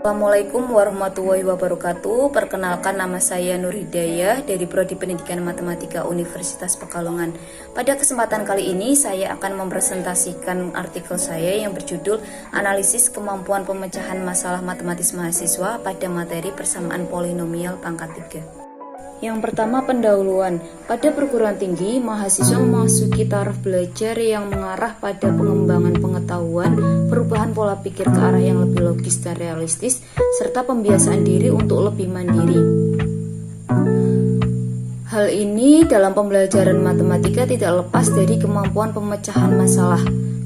Assalamualaikum warahmatullahi wabarakatuh. Perkenalkan, nama saya Nur Hidayah dari Prodi Pendidikan Matematika Universitas Pekalongan. Pada kesempatan kali ini saya akan mempresentasikan artikel saya yang berjudul Analisis Kemampuan Pemecahan Masalah Matematis Mahasiswa pada Materi Persamaan Polinomial Pangkat 3. Yang pertama, pendahuluan. Pada perguruan tinggi, mahasiswa memasuki taraf belajar yang mengarah pada pengembangan pengetahuan, perubahan pola pikir ke arah yang lebih logis dan realistis, serta pembiasaan diri untuk lebih mandiri. Hal ini dalam pembelajaran matematika tidak lepas dari kemampuan pemecahan masalah.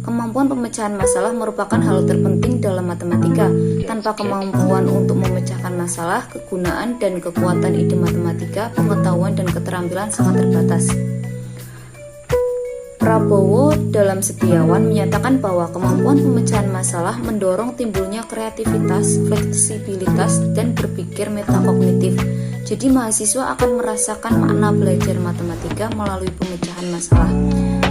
Kemampuan pemecahan masalah merupakan hal terpenting dalam matematika. Tanpa kemampuan untuk memecahkan masalah, kegunaan dan kekuatan ide matematika, pengetahuan dan keterampilan sangat terbatas. Prabowo dalam Setiawan menyatakan bahwa kemampuan pemecahan masalah mendorong timbulnya kreativitas, fleksibilitas, dan berpikir metakognitif. Jadi mahasiswa akan merasakan makna belajar matematika melalui pemecahan masalah.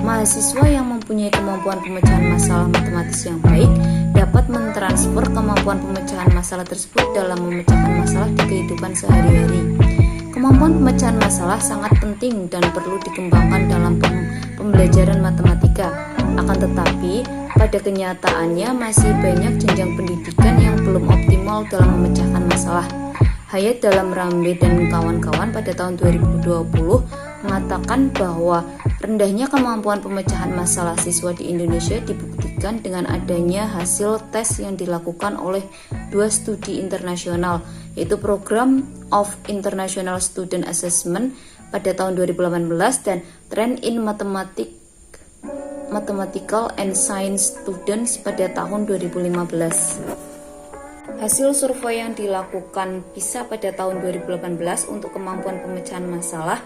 Mahasiswa yang mempunyai kemampuan pemecahan masalah matematis yang baik dapat mentransfer kemampuan pemecahan masalah tersebut dalam memecahkan masalah di kehidupan sehari-hari. Kemampuan pemecahan masalah sangat penting dan perlu dikembangkan dalam pembelajaran matematika. Akan tetapi, pada kenyataannya masih banyak jenjang pendidikan yang belum optimal dalam memecahkan masalah. Hayat dalam Rambe dan kawan-kawan pada tahun 2020 mengatakan bahwa rendahnya kemampuan pemecahan masalah siswa di Indonesia dibuktikan dengan adanya hasil tes yang dilakukan oleh dua studi internasional, yaitu Program of International Student Assessment pada tahun 2018 dan Trend in Mathematical and Science Students pada tahun 2015. Hasil survei yang dilakukan PISA pada tahun 2018 untuk kemampuan pemecahan masalah,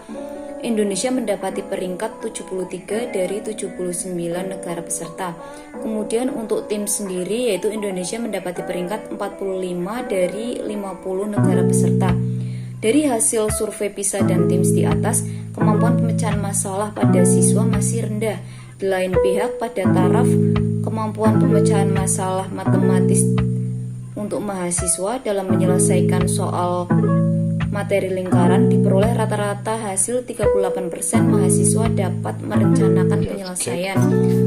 Indonesia mendapati peringkat 73 dari 79 negara peserta. Kemudian untuk tim sendiri, yaitu Indonesia mendapati peringkat 45 dari 50 negara peserta. Dari hasil survei PISA dan TIMSS di atas, kemampuan pemecahan masalah pada siswa masih rendah. Di lain pihak, pada taraf kemampuan pemecahan masalah matematis untuk mahasiswa dalam menyelesaikan soal materi lingkaran diperoleh rata-rata hasil 38% mahasiswa dapat merencanakan penyelesaian,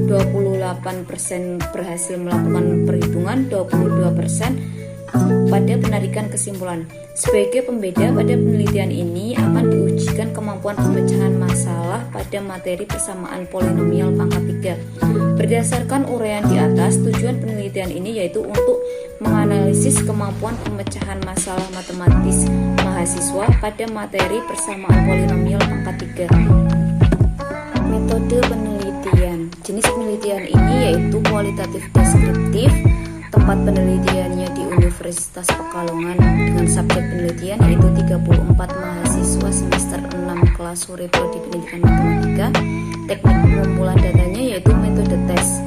28% berhasil melakukan perhitungan, 22% pada penarikan kesimpulan. Sebagai pembeda, pada penelitian ini akan diujikan kemampuan pemecahan masalah pada materi persamaan polinomial pangkat 3. Berdasarkan uraian di atas, tujuan penelitian ini yaitu untuk menganalisis kemampuan pemecahan masalah matematis mahasiswa pada materi persamaan polinomial pangkat 3. Metode penelitian. Jenis penelitian ini yaitu kualitatif deskriptif. Tempat penelitiannya di Universitas Pekalongan dengan subjek penelitian yaitu 34 mahasiswa semester 6 kelas sore Prodi Pendidikan Matematika. Teknik pengumpulan datanya yaitu metode tes.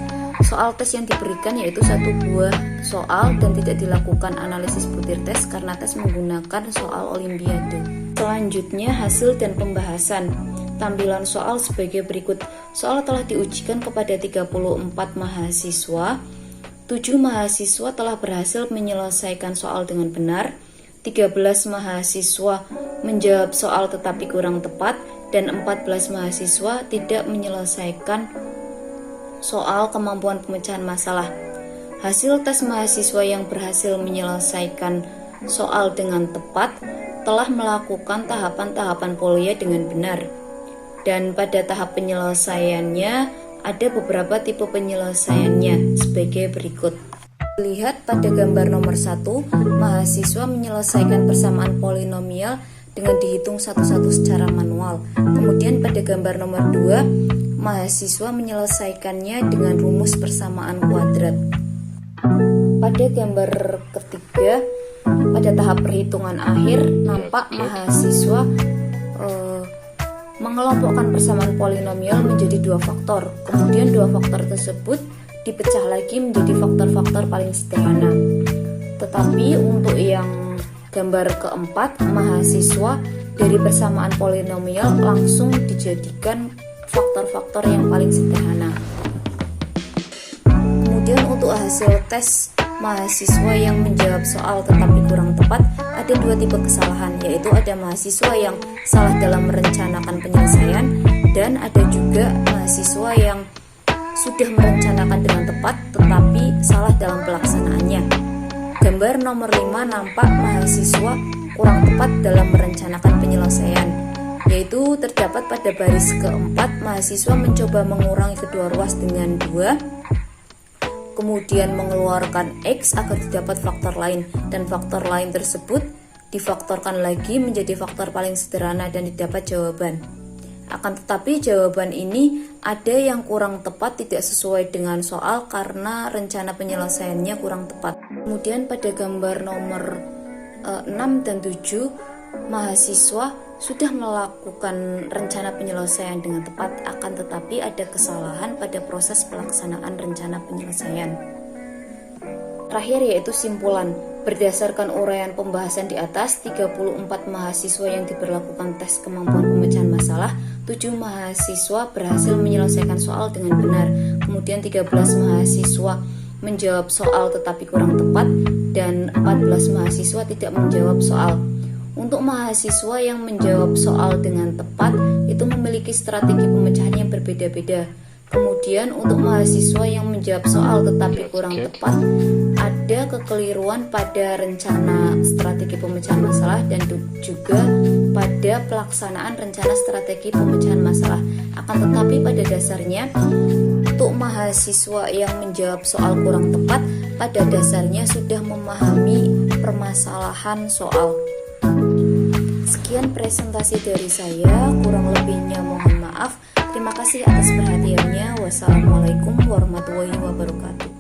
Soal tes yang diberikan yaitu satu buah soal dan tidak dilakukan analisis butir tes karena tes menggunakan soal olimpiade. Selanjutnya, hasil dan pembahasan. Tampilan soal sebagai berikut. Soal telah diujikan kepada 34 mahasiswa. 7 mahasiswa telah berhasil menyelesaikan soal dengan benar, 13 mahasiswa menjawab soal tetapi kurang tepat, dan 14 mahasiswa tidak menyelesaikan soal kemampuan pemecahan masalah. Hasil tes mahasiswa yang berhasil menyelesaikan soal dengan tepat telah melakukan tahapan-tahapan polia dengan benar. Dan pada tahap penyelesaiannya ada beberapa tipe penyelesaiannya sebagai berikut. Lihat pada gambar nomor 1, mahasiswa menyelesaikan persamaan polinomial dengan dihitung satu-satu secara manual. Kemudian pada gambar nomor 2, mahasiswa menyelesaikannya dengan rumus persamaan kuadrat. Pada gambar ketiga, pada tahap perhitungan akhir, nampak mahasiswa mengelompokkan persamaan polinomial menjadi 2 faktor. Kemudian 2 faktor tersebut dipecah lagi menjadi faktor-faktor paling sederhana. Tetapi untuk yang gambar keempat, mahasiswa dari persamaan polinomial langsung dijadikan faktor-faktor yang paling sederhana. Kemudian untuk hasil tes mahasiswa yang menjawab soal tetapi kurang tepat, ada dua tipe kesalahan, yaitu ada mahasiswa yang salah dalam merencanakan penyelesaian dan ada juga mahasiswa yang sudah merencanakan dengan tepat tetapi salah dalam pelaksanaannya. Gambar nomor 5 nampak mahasiswa kurang tepat dalam merencanakan penyelesaian, yaitu terdapat pada baris keempat. Mahasiswa mencoba mengurangi kedua ruas dengan 2, kemudian mengeluarkan X agar didapat faktor lain, dan faktor lain tersebut difaktorkan lagi menjadi faktor paling sederhana dan didapat jawaban. Akan tetapi jawaban ini ada yang kurang tepat, tidak sesuai dengan soal karena rencana penyelesaiannya kurang tepat. Kemudian pada gambar nomor 6 dan 7, mahasiswa sudah melakukan rencana penyelesaian dengan tepat, akan tetapi ada kesalahan pada proses pelaksanaan rencana penyelesaian. Terakhir yaitu simpulan. Berdasarkan uraian pembahasan di atas, 34 mahasiswa yang diberlakukan tes kemampuan pemecahan masalah, 7 mahasiswa berhasil menyelesaikan soal dengan benar, kemudian 13 mahasiswa menjawab soal tetapi kurang tepat, dan 14 mahasiswa tidak menjawab soal. Untuk mahasiswa yang menjawab soal dengan tepat, itu memiliki strategi pemecahan yang berbeda-beda. Kemudian untuk mahasiswa yang menjawab soal tetapi kurang tepat, ada kekeliruan pada rencana strategi pemecahan masalah dan juga pada pelaksanaan rencana strategi pemecahan masalah. Akan tetapi pada dasarnya, untuk mahasiswa yang menjawab soal kurang tepat, pada dasarnya sudah memahami permasalahan soal. Sekian presentasi dari saya, kurang lebihnya mohon maaf. Terima kasih atas perhatiannya. Wassalamualaikum warahmatullahi wabarakatuh.